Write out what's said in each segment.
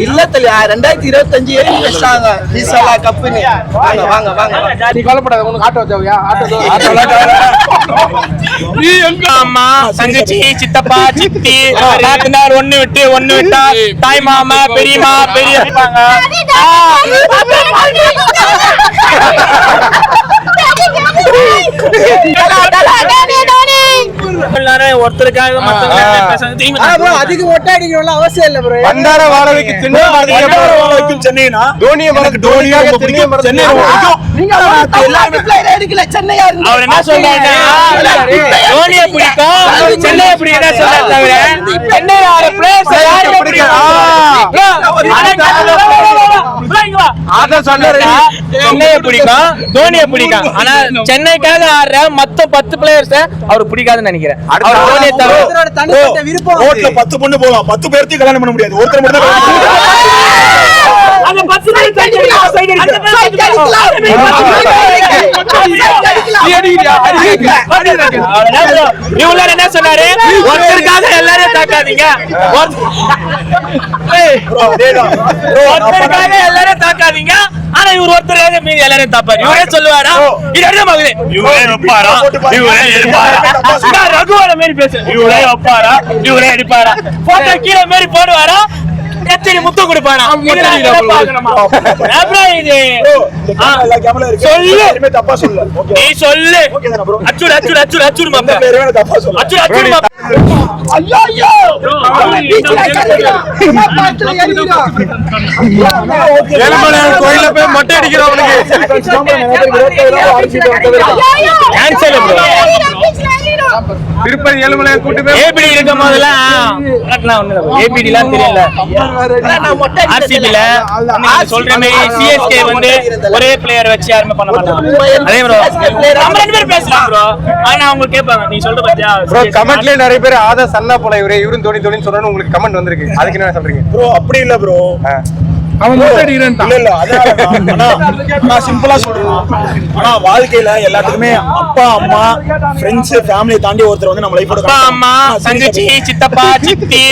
இல்ல தலியா 2025 வச்சாங்க பீசலா கப்புன்னு. வாங்க வாங்க வாங்க. நீ கவலைப்படாத, உனக்கு ஆட்டோ தேவையா? ஆட்டோ நீ எங்க அம்மா தங்கச்சி சித்தப்பா சித்தி நாத்தனார் ஒண்ணு விட்டு ஒண்ணு விட்டா தாய் மாமா பெரியம்மா பெரியப்பாங்க. ஒருத்தருக்காக அதுக்கு மொட்டை அடிக்கணும்னு அவசியம் இல்ல ப்ரோ. பண்டார வாடகைக்கு சென்னைனா தோனியை மறக்க தோனியாக சென்னை சென்னையா இருந்து அவர் என்ன சொல்றாருன்னா தோனியை பிடிக்கும் சென்னையை பிடிக்கும் சொல்றாரு தவிர சென்னையில ஆற பிளேயர்ஸ் யாரையும் பிடிக்கும். சென்னையை பிடிக்கும் தோனியை பிடிக்கும். ஆனா சென்னைக்காக ஆடுற மொத்த 10 பிளேயர்ஸ் அவருக்கு பிடிக்காதுன்னு நினைக்கிறேன். தோனியை தவிர 10 பொண்ணு போலாம், 10 பேர்த்தையும் கல்யாணம் பண்ண முடியாது. ஒருத்தர் மட்டும் என்ன சொன்னாரு, ஒருத்தருக்காக எல்லாரையும் தாக்காதீங்க, ஒருத்தருக்காக எல்லாரையும் தாக்காதீங்க. ஆனா இவர் ஒருத்தருக்காக மீதி எல்லாரையும் தாப்பாரு. இவரே சொல்லுவாரா ரகுவர மாரி பேசு, இவரே வைப்பாரா இவரே அடிப்பாரா, போட்டோ கீழே மாரி போடுவாரா, எத்தனை முத்தம் கொடுப்பானா. நீ சொல்லு அச்சுடு அச்சுடு அச்சுடு அச்சுடு கோயில போய் மொட்டை அடிக்கிறவனுக்கு திருப்பதி ஏழுமலை கூட்டு போய் ஏபிடி இருக்கும் போதெல்லாம் ஏபிடி எல்லாம் தெரியல. ஆர்சிபில சொல்ற மாதிரி சிஎஸ்கே வந்து ஒரே பிளேயர் வச்சு யாருமே பண்ண மாட்டாங்க. அதே ப்ரோ நம்ம 2 பேர் பேசலாம் ப்ரோ. ஆனா அவங்க கேட்பாங்க நீ சொல்ற பத்தியா ப்ரோ. கமெண்ட்ல நிறைய பேர் ஆதா சன்னா போல இவரும் தோனி தோனின்னு சொல்றேன்னு உங்களுக்கு கமெண்ட் வந்திருக்கு. அதுக்கு என்ன சொல்றீங்க ப்ரோ? அப்படி இல்ல ப்ரோ, அவன் மொட்டை அடிக்கிறேன் இல்ல நான் சிம்பிளா சொல்றேன். ஆனா வாழ்க்கையில எல்லாத்துக்குமே அப்பா அம்மா ஃப்ரெண்ட்ஸ் ஃபேமிலியை தாண்டி ஒருத்தர் வந்து நம்ம லைஃபோட அப்பா அம்மா தங்கச்சி சித்தப்பா சித்தி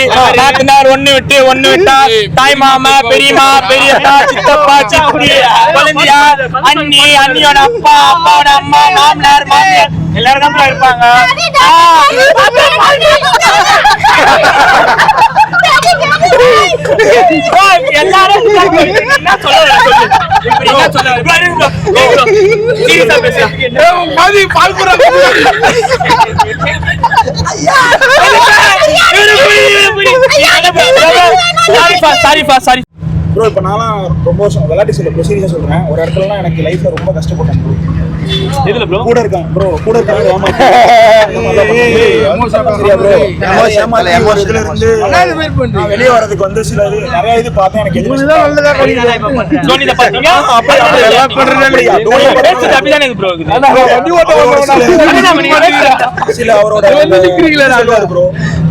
நாத்தனார் ஒண்ணு விட்டு ஒண்ணு விட்டா தாய் மாமா பெரியம்மா பெரியப்பா சித்தப்பா சித்தி குழந்தையா அண்ணி அண்ணியோட அப்பா அப்பாவோட அம்மா மாமனார் மாமியார் எல்லாரும் தான் இருப்பாங்க. எல்லாரும் என்ன சொல்ல சாரி ப்ரோ. இப்ப நான் ரொம்ப வருஷம் விளையாட்டு சொல்ல சீரியஸா சொல்றேன். ஒரு இடத்துலலாம் எனக்கு லைஃப்ல ரொம்ப கஷ்டப்பட்டேன் ப்ரோ. எதுல ப்ரோ? கூட இருக்காங்க ப்ரோ, கூட இருக்காங்க. வெளியே வரதுக்கு வந்து சில நிறைய இது பார்த்தேன். எனக்கு சில அவரோட ப்ரோ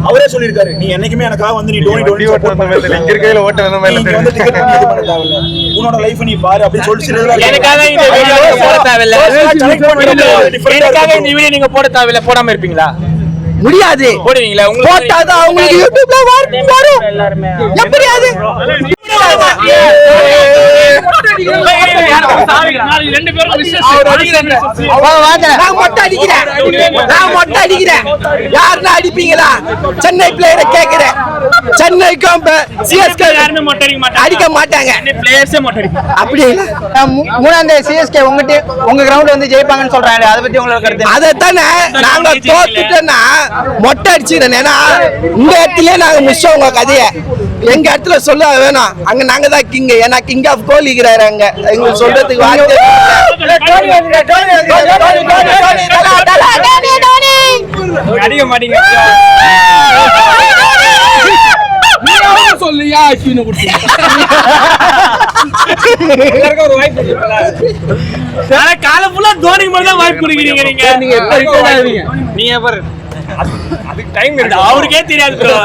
அவரே சொல்லியிருக்காரு, நீ என்னைக்குமே எனக்காக வந்து நீ டோனி டோனி உன்னோட லைஃப் நீ பாரு அப்படின்னு சொல்லி எனக்காக இந்த வீடியோ நீங்க போட தேவையில்ல. போடாம இருப்பீங்களா? முடியாது. போடுவீங்களா? போட்டாதான் அவங்களுக்கு யூடியூப்ல வரும். எல்லாரும் எப்படியாது யாருன்னா அடிப்பீங்களா? சென்னை பிளேயரை கேக்குறேன். சென்னைக்கும் சிஎஸ்கே அடிக்க மாட்டாங்க. அப்படி மூணாம் தேதி சிஎஸ்கே உங்க கிரவுண்ட் வந்து ஜெயிப்பாங்கன்னு சொல்றாங்க. அதை பத்தி உங்களுக்கு கருத்து? அதைத்தானே நாங்க தோத்துட்டோம்னா மொட்டை அடிச்சுக்கிறேன். ஏன்னா இந்த இடத்துலயே நாங்க முடிச்சோம் உங்க கதைய. எங்க இடத்துல சொல்ல வேணாம், அங்க நாங்க தான் கிங். ஏன்னா கிங் ஆஃப் கோலி இருக்கிறாரு அங்க. எங்களுக்கு சொல்றதுக்கு வார்த்தை அடிக்க மாட்டீங்க. சொல்லியா அஸ்வினை கொடுத்து ஒரு வாய்ப்பு. காலம் ஃபுல்லா தோனிக்கு மட்டும் தான் வாய்ப்பு கொடுக்குறீங்க. நீங்க எப்ப ரிட்டர்ன் ஆவீங்க? நீங்க எப்ப டைம் இருக்கு அவருக்கே தெரியாது bro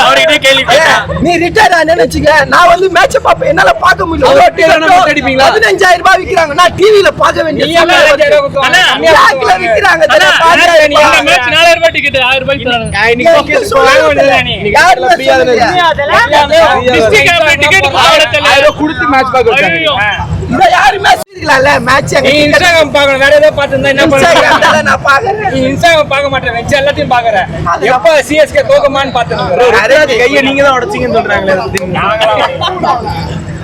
அவர்கிட்ட கேள்வி கேட்டா நீ ரிட்டையர் ஆனேன்னு வச்சுக்க நான் வந்து மேட்ச் பாப்பேன் என்னால பார்க்க முடியல 15,000 ரூபாய் விக்கிறாங்க நான் டிவில பார்க்க வேண்டிய விக்கிறாங்க மேட்ச் 4000 ரூபாய் டிக்கெட் 1000 ரூபாய் டிக்கெட் கொடுத்து மேட்ச் பார்க்க வச்சாங்க. இத யாரு மேட்ச் இருக்கலாம்ல மேட்ச் நீ இன்ஸ்டாகிராம் பார்க்கணும் வேற ஏதோ பார்த்திருந்தா என்ன பண்ணுவ நான் பாக்குறேன் நீ இன்ஸ்டாகிராம் பார்க்க மாட்டேன் வெச்சு எல்லாத்தையும் பாக்குற எப்ப சிஎஸ்கே தோக்கமான்னு பாத்துட்டு கையை நீங்க தான் உடைச்சீங்கன்னு சொல்றாங்களே.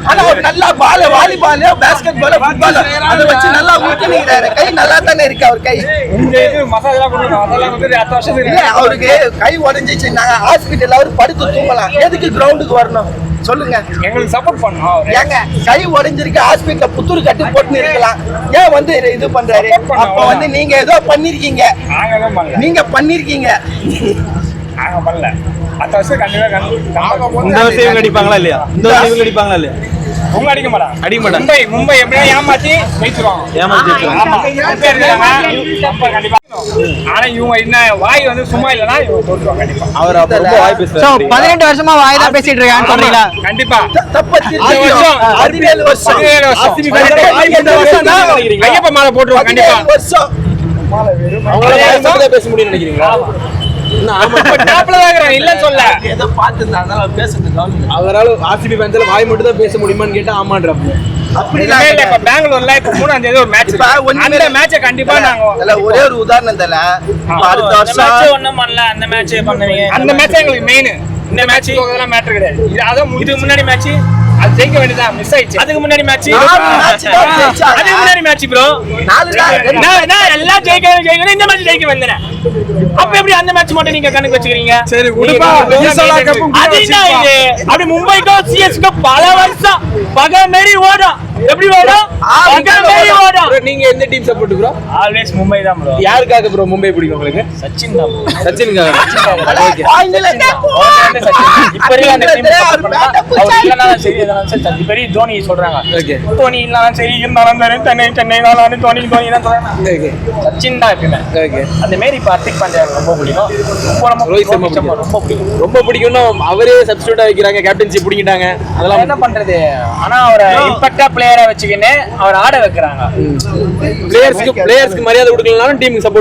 ஆனா ஒரு நல்ல பால் வாலிபால் பாஸ்கெட் பால் ஃபுட்பால் அத வச்சு நல்லா ஊத்தினீங்கறாரு கை நல்லா தானே இருக்கு அவர் கை இந்த இது மசாலா கொடுக்கணும் அதெல்லாம் வந்து 10 வருஷத்துக்கு இல்ல அவருக்கு கை உடைஞ்சிச்சு நாங்க ஹாஸ்பிடல்ல அவர் படுத்து தூங்கலாம் எதுக்கு கிரவுண்டுக்கு வரணும் சொல்லுங்க எங்களுக்கு சப்போர்ட் பண்ணோம் ஏங்க கை உடைஞ்சிருக்கு ஹாஸ்பிடல்ல புத்தூர் கட்டி போட்டு இருக்கலாம் ஏன் வந்து இது பண்றாரு அப்ப வந்து நீங்க ஏதோ பண்ணிருக்கீங்க நாங்க எதுவும் பண்ணல நீங்க பண்ணிருக்கீங்க நாங்க பண்ணல 10 வருஷம் கண்டிப்பா இந்த வருஷம் இவங்க அடிப்பாங்களா இல்லையா? இந்த வருஷம் இவங்க அடிப்பாங்களா இல்லையா? உங்க அடிக்க மாட்டாங்க அடிக்க மாட்டாங்க. மும்பை எப்படியா ஏமாத்தி ஜெயிச்சிருவாங்க ஏமாத்தி ஆமா மும்பை இருக்காங்க கண்டிப்பா ஆனா இவங்க என்ன வாய் வந்து சும்மா இல்லனா இவங்க தோத்துவாங்க கண்டிப்பா அவர் அப்ப ரொம்ப வாய் சோ பேசுறாரு. 18 வருஷமா வாய் தான் பேசிட்டு இருக்கான்னு சொல்றீங்களா? கண்டிப்பா தப்ப திருத்தியும் 17 வருஷம் 17 வருஷம் RCB fans இந்த வருஷம் தான் ஐயப்ப மாலை போட்டுருவாங்க கண்டிப்பா 17 வருஷம் அவங்களால வாய் மட்டும் தான் பேச முடியும்னு நினைக்கிறீங்களா? டாப்ல தான் இருக்கறாங்க இல்லன்னு சொல்ல ஏதோ பாத்துட்டாங்க அவர் பேசுறது கவனிங்க அவரால RCB fans வாய் மட்டும் தான் பேச முடியுமான்னு கேட்டா ஆமான்றாங்க. அப்படி இல்ல இல்ல இப்ப பெங்களூர்ல இப்ப 3ஆம் தேதி ஒரு மேட்ச் இப்ப ஒண்ணுமே அந்த மேட்சை கண்டிப்பா நாங்க இல்ல ஒரே ஒரு உதாரணம் தல இப்ப அடுத்த வருஷம் ஒண்ணும் பண்ணல அந்த மேட்ச் பண்ணுவீங்க அந்த மேட்ச் எங்களுக்கு மெயின் இந்த மேட்ச் இதெல்லாம் மேட்டர் கிடையாது இது அதான் இதுக்கு முன்னாடி மேட்ச் அது ஜெயிக்க வேண்டியதா மிஸ் ஆயிடுச்சு அதுக்கு முன்னாடி மேட்ச் அதுக்கு முன்னாடி மேட்ச் ப்ரோ நான் எல்லாம் ஜெயிக்கணும் இந்த மேட்ச் ஜெயிக்க வந்தேன் அப்ப எப்படி அந்த மேட்ச் மட்டும் நீங்க கணக்கு வச்சுக்கிறீங்க சரி விடுப்பா. அது என்ன இது அப்படி மும்பைக்கோ சிஎஸ்கோ பல வருஷம் பகை மாரி ஓடும் எப்படி ஓடும் பகை மாரி ஓடும் நீங்க எந்த team support bro? Always Mumbai தான் ப்ரோ யாருக்காக ப்ரோ மும்பை பிடிக்கும் உங்களுக்கு? சச்சின் தான் சச்சினுக்காக. ஓகே. இப்ப இருக்க அந்த team support பண்ணா, அவர் இல்லைனாலும் சரி, எதனாலும் சரி, சச்சின் பெரிய தோனி சொல்றாங்க. Okay. தோனி இல்லைனாலும் சரி, இருந்தாலும் சரி, சென்னை தான் தோனி தான் சொல்றாங்க. ஓகே. சச்சின் தான் எப்பயுமே. ஓகே. அந்த மாரி இப்ப ஹர்திக் பாண்டியா எனக்கு ரொம்ப பிடிக்கும். ரோஹித் சர்மா ரொம்ப பிடிக்கும். ரொம்ப பிடிக்கும்னா அவரே சப்ஸ்டிட்யூட் வைக்கிறாங்க, கேப்டன்சி பிடிக்கிட்டாங்க. அதெல்லாம் என்ன பண்றது? ஆனா அவரை இம்பாக்டா பிளேயரா வச்சுக்கின்னு அவர் ஆட வைக்கிறாங்க. பிளேயர்ஸ்க்கு மரியாதை கொடுக்கலனாலும் டீமுக்கு சப்போர்ட்